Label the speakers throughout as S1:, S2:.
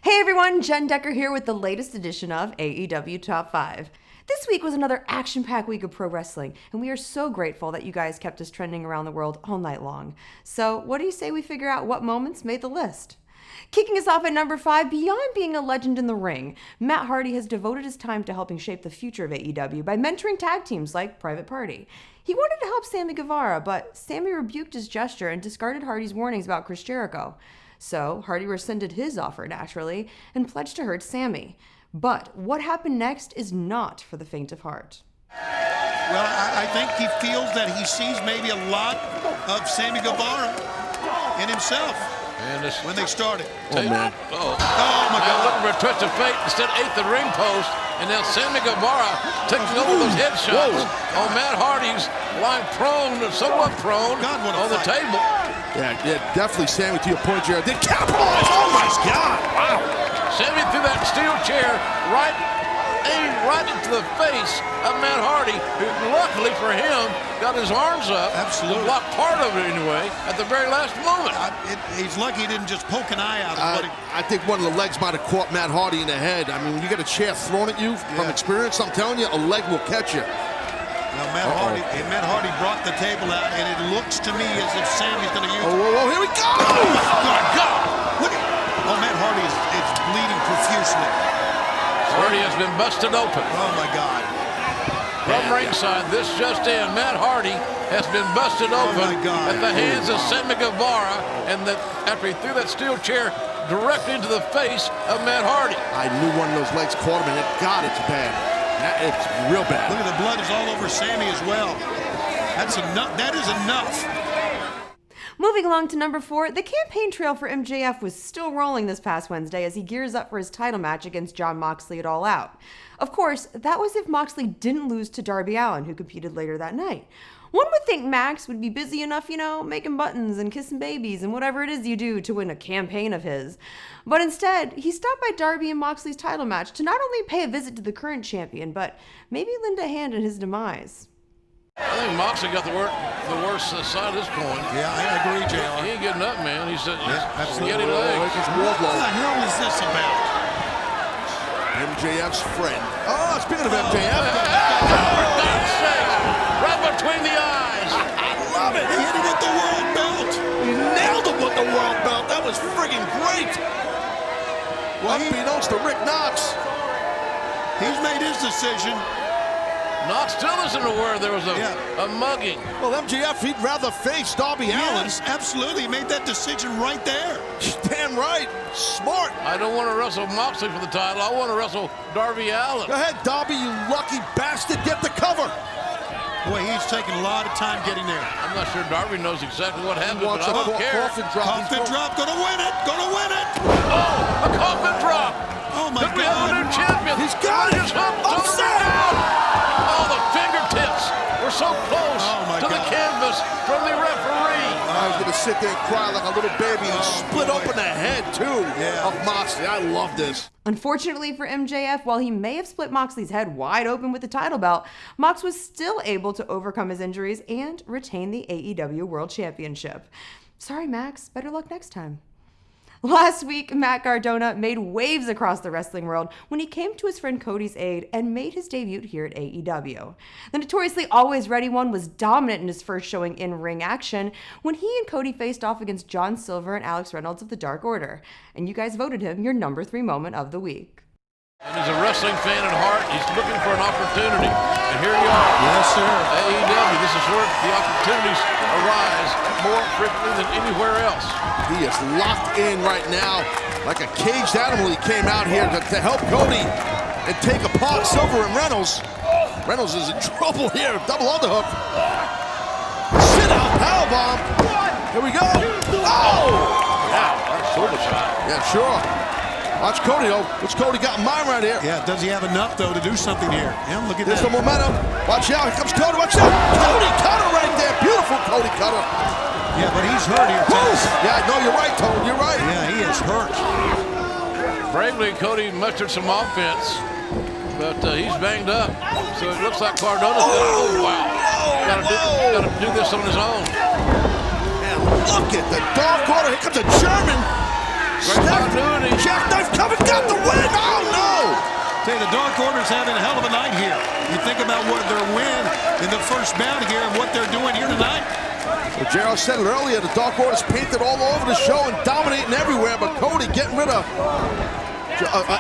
S1: Hey everyone, Jen Decker here with the latest edition of AEW Top 5. This week was another action-packed week of pro wrestling, and we are so grateful that you guys kept us trending around the world all night long. So what do you say we figure out what moments made the list? Kicking us off at number 5, beyond being a legend in the ring, Matt Hardy has devoted his time to helping shape the future of AEW by mentoring tag teams like Private Party. He wanted to help Sammy Guevara, but Sammy rebuked his gesture and discarded Hardy's warnings about Chris Jericho. So Hardy rescinded his offer naturally and pledged to hurt Sammy. But what happened next is not for the faint of heart.
S2: Well, I think he feels that he sees maybe a lot of Sammy Guevara in himself when they started.
S3: Oh, man.
S2: Oh, my God.
S3: Looking for a twist of fate. Instead, ate the ring post. And now Sammy Guevara taking over those headshots. Oh, Matt Hardy's lying prone, somewhat prone, on the table.
S4: Yeah, definitely Sammy, to your point, Jared. They capitalize! Oh, my God! Wow!
S3: Sammy threw that steel chair aimed right into the face of Matt Hardy, who luckily for him got his arms up.
S2: Absolutely.
S3: To block part of it anyway at the very last moment.
S2: He's lucky he didn't just poke an eye out.
S4: I think one of the legs might have caught Matt Hardy in the head. I mean, when you get a chair thrown at you from experience, I'm telling you, a leg will catch you.
S2: Now, Matt Hardy brought the table out, and it looks to me as if Sammy's going to use it.
S4: Oh, here we go!
S2: Oh, my God! Look at Matt Hardy is bleeding profusely.
S3: Hardy has been busted open.
S2: Oh, my God.
S3: From ringside, this just in, Matt Hardy has been busted open at the hands of Sammy Guevara, and after he threw that steel chair directly into the face of Matt Hardy.
S4: I knew one of those legs caught him, and it's bad. It's real bad.
S2: Look at the blood is all over Sammy as well. That's enough. That is enough.
S1: Moving along to number 4, the campaign trail for MJF was still rolling this past Wednesday as he gears up for his title match against Jon Moxley at All Out. Of course, that was if Moxley didn't lose to Darby Allin, who competed later that night. One would think Max would be busy enough, making buttons and kissing babies and whatever it is you do to win a campaign of his. But instead, he stopped by Darby and Moxley's title match to not only pay a visit to the current champion, but maybe lend a hand in his demise.
S3: I think Moxley got the worst side of this coin.
S2: Yeah, I agree, JR.
S3: He ain't getting up, man. He's
S2: absolutely.
S3: getting legs.
S2: What the hell is this about?
S4: MJF's friend. Oh, speaking of MJF.
S3: For God's sake! Right between the eyes.
S4: I love it.
S2: He hit him with the world belt.
S4: He nailed him with the world belt. That was friggin' great. Well, unbeknownst to Rick Knox.
S2: He's made his decision.
S3: Knox still isn't aware there was a mugging.
S4: Well, MJF, he'd rather face Darby Allin.
S2: Yes, absolutely. He made that decision right there.
S4: Damn right. Smart.
S3: I don't want to wrestle Moxley for the title. I want to wrestle Darby Allin.
S4: Go ahead, Darby, you lucky bastard. Get the cover.
S2: Boy, he's taking a lot of time getting there.
S3: I'm not sure Darby knows exactly what happened, but I
S4: Wants
S3: don't
S4: a
S3: care.
S4: coffin drop.
S2: Coffin drop. Gonna win it. Gonna win it.
S3: Oh, a coffin drop.
S2: Oh, my
S3: Could we have a
S2: God.
S3: new champion?
S4: He's got it.
S3: Upset. Oh, the fingertips were so close to the canvas from the referee.
S4: I was going to sit there and cry like a little baby and split open the head, too, of Moxley. I love this.
S1: Unfortunately for MJF, while he may have split Moxley's head wide open with the title belt, Mox was still able to overcome his injuries and retain the AEW World Championship. Sorry, Max. Better luck next time. Last week, Matt Cardona made waves across the wrestling world when he came to his friend Cody's aid and made his debut here at AEW. The notoriously always ready one was dominant in his first showing in ring action when he and Cody faced off against John Silver and Alex Reynolds of the Dark Order. And you guys voted him your number 3 moment of the week.
S3: And he's a wrestling fan at heart. He's looking for an opportunity. And here you are.
S2: Yes, sir.
S3: AEW, this is where the opportunities arise more frequently than anywhere else.
S4: He is locked in right now like a caged animal. He came out here to help Cody and take apart Silver and Reynolds. Reynolds is in trouble here. Double underhook. Sit out powerbomb. Here we go. Oh!
S3: Wow, that's shoulder shot.
S4: Yeah, sure. Watch Cody, though. What's Cody got in mind right here?
S2: Yeah, does he have enough, though, to do something here? Yeah, look at
S4: There's
S2: that.
S4: the momentum. Watch out. Here comes Cody. Watch out. Cody Cutter right there. Beautiful Cody Cutter.
S2: Yeah, but he's hurt here, too.
S4: Yeah, no, you're right, Tony. You're right.
S2: Yeah, he is hurt.
S3: Bravely, Cody mustered some offense, but he's banged up. So it looks like Cardona's got to do this on his own.
S4: And look at the Dark Order. Here comes a German.
S3: Great continuity.
S4: Jackknife coming.
S2: Dark Order's having a hell of a night here. You think about what their win in the first bout here and what they're doing here tonight.
S4: Well, Gerald said it earlier, the Dark Order's painted all over the show and dominating everywhere, but Cody getting rid of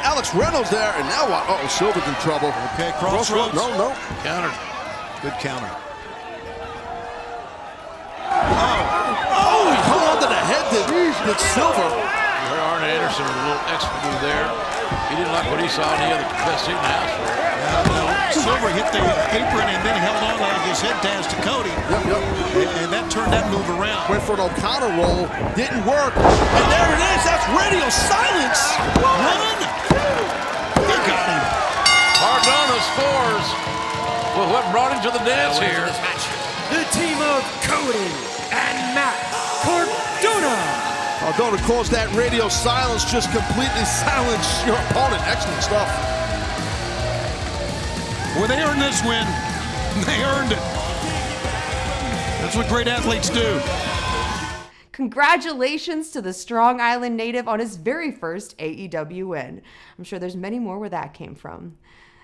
S4: Alex Reynolds there, and now what? Uh-oh, Silver's in trouble.
S2: Okay, crossroads.
S4: No.
S3: Counter.
S2: Good counter.
S4: Oh, he hung on to the head, did Silver.
S3: Arn Anderson with a little extra move there. He didn't like what he saw in the other best seat in the house for it.
S2: Silver hit the apron and then held on like his head task to Cody.
S4: Yep.
S2: And that turned that move around.
S4: Went for an O'Connor roll, didn't work. And there it is, that's radio silence.
S2: Run! They got him.
S3: Cardona scores with what brought him to the dance here.
S5: The team of Cody and Matt Cardona.
S4: Cardona calls that radio silence, just completely silence your opponent. Excellent stuff.
S2: Well, they earned this win. They earned it. That's what great athletes do.
S1: Congratulations to the Strong Island native on his very first AEW win. I'm sure there's many more where that came from.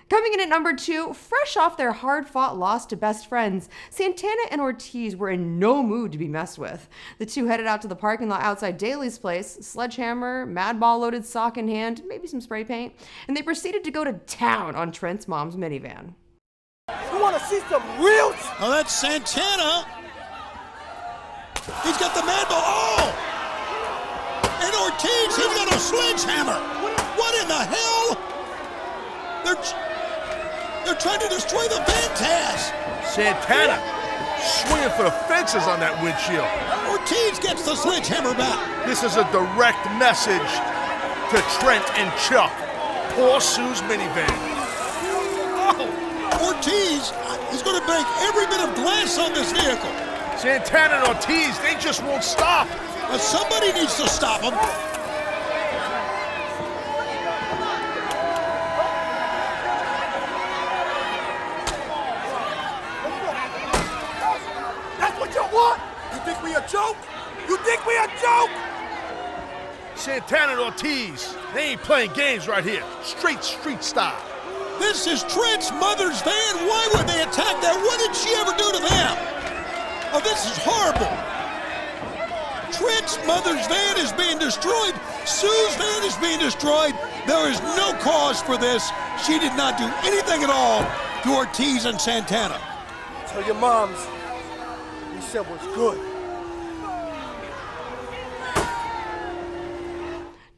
S1: Coming in at number 2, fresh off their hard-fought loss to best friends, Santana and Ortiz were in no mood to be messed with. The two headed out to the parking lot outside Daly's place, sledgehammer, Madball-loaded sock in hand, maybe some spray paint, and they proceeded to go to town on Trent's mom's minivan.
S5: You want to see some real?
S2: Oh, that's Santana. He's got the Madball. Oh! And Ortiz, he's got a sledgehammer. What in the hell? They're trying to destroy the Phantas.
S6: Santana swinging for the fences on that windshield.
S2: Ortiz gets the sledgehammer back.
S6: This is a direct message to Trent and Chuck. Poor Sue's minivan.
S2: Oh, Ortiz is going to break every bit of glass on this vehicle.
S6: Santana and Ortiz, they just won't stop.
S2: But somebody needs to stop them.
S5: Joke? You think we a joke?
S6: Santana and Ortiz, they ain't playing games right here. Straight street style.
S2: This is Trent's mother's van. Why would they attack that? What did she ever do to them? Oh, this is horrible. Trent's mother's van is being destroyed. Sue's van is being destroyed. There is no cause for this. She did not do anything at all to Ortiz and Santana.
S5: Tell your moms we said was good.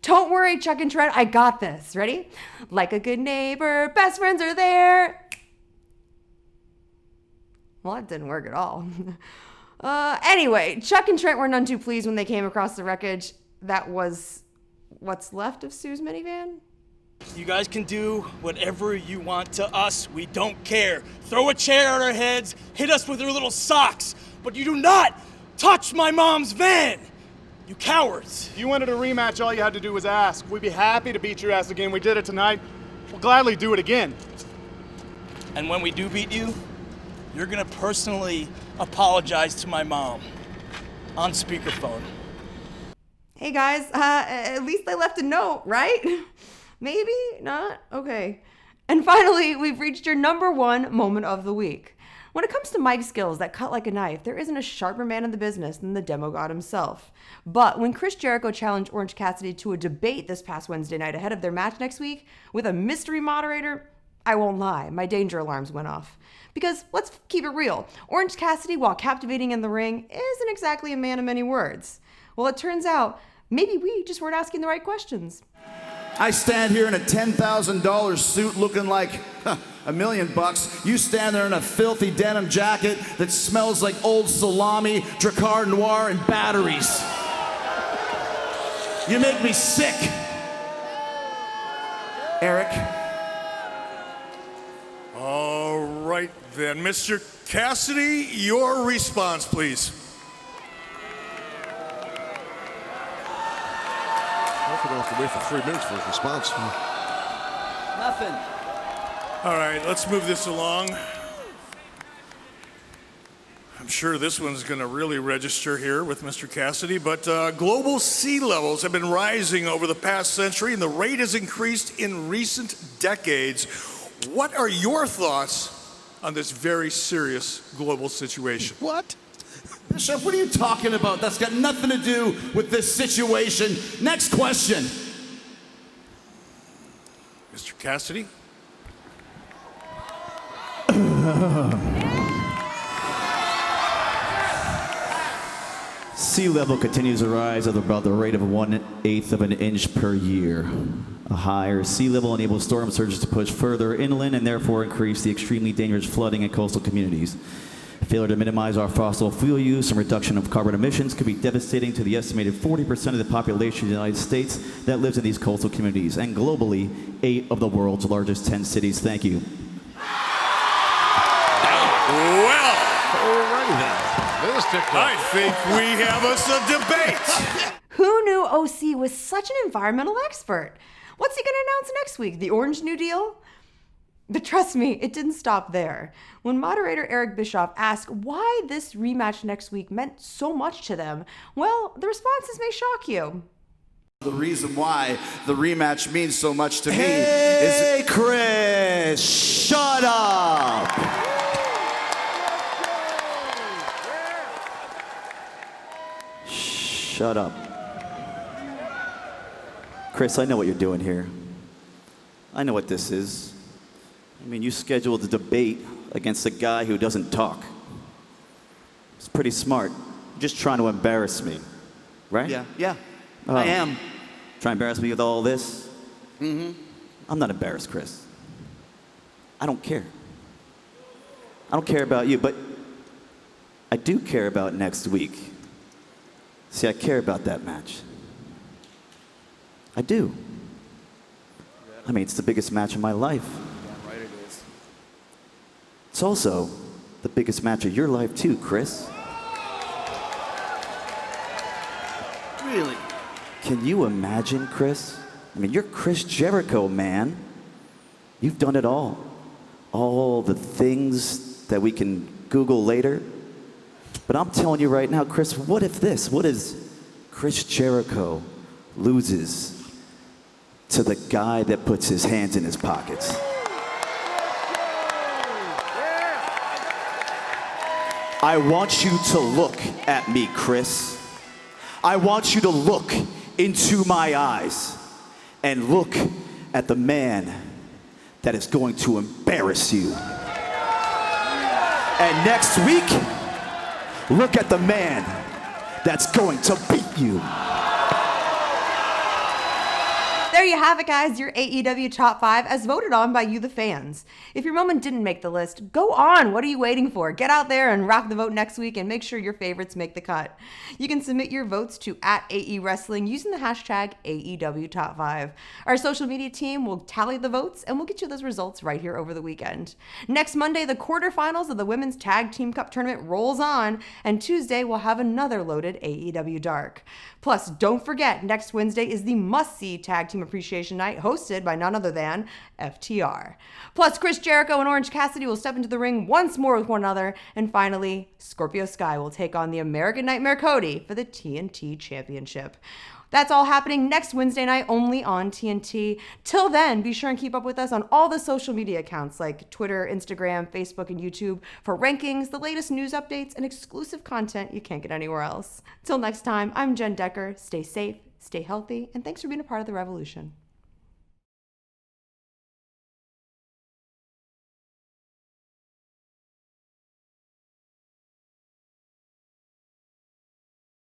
S1: Don't worry, Chuck and Trent, I got this. Ready? Like a good neighbor, best friends are there. Well, that didn't work at all. Anyway, Chuck and Trent were none too pleased when they came across the wreckage that was what's left of Sue's minivan.
S7: You guys can do whatever you want to us. We don't care. Throw a chair at our heads, hit us with your little socks, but you do not touch my mom's van. You cowards.
S8: If you wanted a rematch, all you had to do was ask. We'd be happy to beat your ass again. We did it tonight. We'll gladly do it again.
S7: And when we do beat you, you're gonna personally apologize to my mom on speakerphone.
S1: Hey guys, at least they left a note, right? Maybe not? Okay. And finally, we've reached your number 1 moment of the week. When it comes to mic skills that cut like a knife, there isn't a sharper man in the business than the demo god himself. But when Chris Jericho challenged Orange Cassidy to a debate this past Wednesday night ahead of their match next week with a mystery moderator, I won't lie, my danger alarms went off. Because let's keep it real, Orange Cassidy, while captivating in the ring, isn't exactly a man of many words. Well, it turns out, maybe we just weren't asking the right questions.
S9: I stand here in a $10,000 suit looking like $1 million. You stand there in a filthy denim jacket that smells like old salami, Drakkar Noir, and batteries. You make me sick. Eric.
S6: All right then, Mr. Cassidy, your response, please.
S4: I don't have to wait for 3 minutes for his response.
S5: Nothing.
S6: All right, let's move this along. I'm sure this one's going to really register here with Mr. Cassidy, but global sea levels have been rising over the past century, and the rate has increased in recent decades. What are your thoughts on this very serious global situation?
S4: What?
S9: Bishop, what are you talking about? That's got nothing to do with this situation. Next question.
S6: Mr. Cassidy?
S10: Sea level continues to rise at about the rate of 1/8 of an inch per year. A higher sea level enables storm surges to push further inland and therefore increase the extremely dangerous flooding in coastal communities. Failure to minimize our fossil fuel use and reduction of carbon emissions could be devastating to the estimated 40% of the population of the United States that lives in these coastal communities, and globally, 8 of the world's largest 10 cities. Thank you.
S6: Well,
S3: Alrighty then. This ticked
S6: I
S3: off.
S6: think we have us a debate.
S1: Who knew OC was such an environmental expert? What's he going to announce next week? The Orange New Deal? But trust me, it didn't stop there. When moderator Eric Bischoff asked why this rematch next week meant so much to them, well, the responses may shock you.
S9: The reason why the rematch means so much to me
S10: Hey,
S9: is...
S10: Chris, shut up! Shut up. Chris, I know what you're doing here. I know what this is. I mean, you scheduled a debate against a guy who doesn't talk. It's pretty smart. You're just trying to embarrass me, right?
S9: Yeah, I am.
S10: Try to embarrass me with all this? Mm-hmm. I'm not embarrassed, Chris. I don't care. I don't care about you, but I do care about next week. See, I care about that match. I do. I mean, it's the biggest match of my life.
S5: Yeah, right it is.
S10: It's also the biggest match of your life too, Chris.
S9: Really?
S10: Can you imagine, Chris? I mean, you're Chris Jericho, man. You've done it all. All the things that we can Google later. But I'm telling you right now, Chris, what if this? What if Chris Jericho loses to the guy that puts his hands in his pockets? I want you to look at me, Chris. I want you to look into my eyes and look at the man that is going to embarrass you. And next week, look at the man that's going to beat you.
S1: There you have it, guys, your AEW Top 5 as voted on by you, the fans. If your moment didn't make the list, go on. What are you waiting for? Get out there and rock the vote next week and make sure your favorites make the cut. You can submit your votes to @AE Wrestling using the hashtag AEW Top 5. Our social media team will tally the votes and we'll get you those results right here over the weekend. Next Monday, the quarterfinals of the Women's Tag Team Cup Tournament rolls on, and Tuesday we'll have another loaded AEW Dark. Plus, don't forget, next Wednesday is the must-see Tag Team Appreciation Night, hosted by none other than FTR. Plus, Chris Jericho and Orange Cassidy will step into the ring once more with one another. And finally, Scorpio Sky will take on the American Nightmare Cody for the TNT Championship. That's all happening next Wednesday night only on TNT. Till then, be sure and keep up with us on all the social media accounts like Twitter, Instagram, Facebook, and YouTube for rankings, the latest news updates, and exclusive content you can't get anywhere else. Till next time, I'm Jen Decker. Stay safe, stay healthy, and thanks for being a part of the revolution.